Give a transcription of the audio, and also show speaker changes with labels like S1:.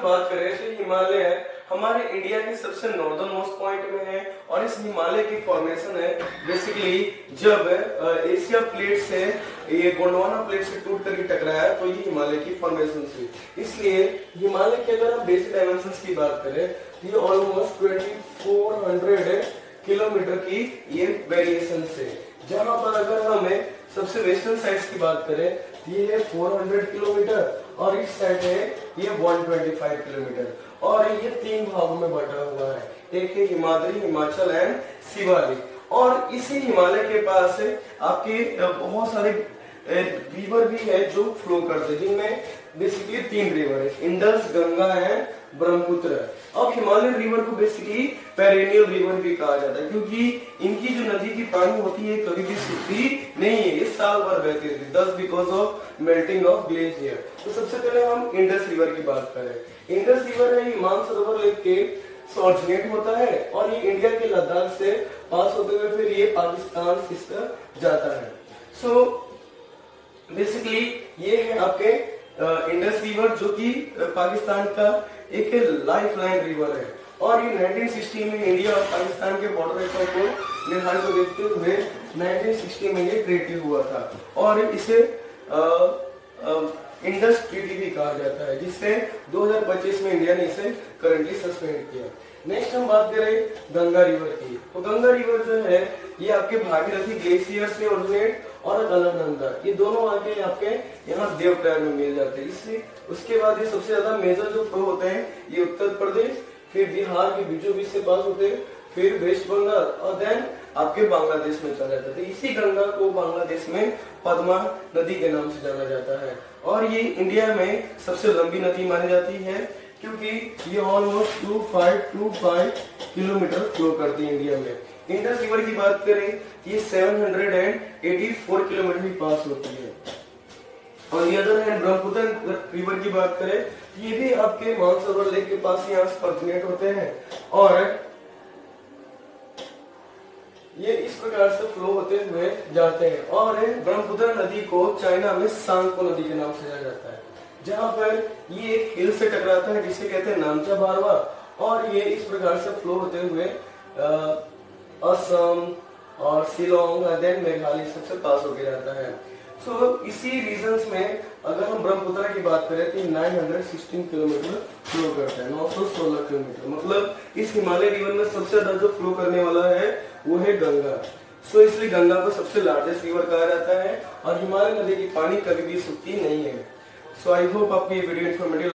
S1: हम बात करें तो हिमालय हमारे इंडिया के सबसे नॉर्दर्न मोस्ट पॉइंट में है और इस हिमालय की फॉर्मेशन है बेसिकली जब एशिया प्लेट से ये गोंडवाना प्लेट से टूट कर टकराया तो ये हिमालय की फॉर्मेशन से। इसलिए हिमालय के अगर हम बेसिक डायमेंशंस की बात करें तो ये ऑलमोस्ट 2400 किलोमीटर की ये वेरिएशन से, जहां पर अगर हमें सबसे वेस्टर्न साइड की बात करें तो ये है 400 किलोमीटर और इस साइड है ये 125 किलोमीटर और ये तीन भागों में बटा हुआ है। एक है हिमाद्री, हिमाचल एंड शिवालिक। और इसी हिमालय के पास आपके बहुत सारे रिवर भी है जो फ्लो करते हैं, जिनमें बेसिकली 3 रिवर है, इंडस, गंगा एंड ब्रह्मपुत्र। अब हिमालयन रिवर को बेसिकली पेरेनियल रिवर भी कहा जाता है क्योंकि इनकी जो नदी की पानी होती है कभी भी सूखती नहीं है, ये साल भर बहती रहती है, दस because of melting of glacier. तो सबसे पहले हम इंडस रिवर की बात करें। इंडस रिवर है मानसरोवर लेक के ऑरिजिनेट होता है और ये इंडिया के लद्दाख से पास होते हुए फिर ये पाकिस्तान सिस्टर जाता है। सो बेसिकली ये है आपके इंडस रिवर जो कि पाकिस्तान का एक लाइफलाइन रिवर है और ये 1960 में इंडिया और पाकिस्तान के बॉर्डर रेखा को निर्धारित को देखते हुए 1960 में ये ट्रीटी हुआ था और इसे इंडस ट्रीटी भी कहा जाता है, जिससे 2025 में इंडिया ने इसे करंटली सस्पेंड किया। नेक्स्ट हम बात करें गंगा रिवर की, तो गंगा रिवर जो है ये आपके भागीरथी ग्लेशियर से ओरिजिनेट और अलकनंदा ये दोनों आके आपके यहाँ देवप्रयाग में मिल जाते हैं। इससे उसके बाद ये सबसे ज्यादा मेजर जो फ्लो होते हैं ये उत्तर प्रदेश, फिर बिहार के बीचों बीच से पास होते हैं, फिर वेस्ट बंगाल और देन आपके बांग्लादेश में चला जाता है। इसी गंगा को बांग्लादेश में पद्मा नदी के नाम से जाना जाता है और ये इंडिया में सबसे लंबी नदी मानी जाती है क्योंकि ये ऑलमोस्ट 2525 किलोमीटर फ्लो करती है इंडिया में। इंडस रिवर की बात करें ये 784 किलोमीटर भी पास होती है और ये अदर है ब्रह्मपुत्र रिवर की बात करें ये भी आपके मानसरोवर लेक के पास यहाँ से ओरिजिनेट होते हैं और ये इस प्रकार से फ्लो होते हुए जाते हैं और ब्रह्मपुत्र नदी को चाइना में सांगपो नदी के नाम से जाना जाता है, जहाँ पर ये एक हिल से टकराता है जिसे कहते हैं नामचा बारवा और ये इस प्रकार से फ्लो होते हुए असम और शिलोंग देन मेघालय सबसे पास होके जाता है। सो इसी रीजन्स में अगर हम ब्रह्मपुत्र की बात करें तो 916 किलोमीटर फ्लो करता है, 916 किलोमीटर, मतलब इस हिमालय रिवर में सबसे ज्यादा जो फ्लो करने वाला है वो है गंगा। सो इसलिए गंगा को सबसे लार्जेस्ट रिवर कहा जाता है और हिमालय नदी की पानी कभी भी सूखती नहीं है। सो आई होप आपको ये वीडियो इन्फॉर्मेटिव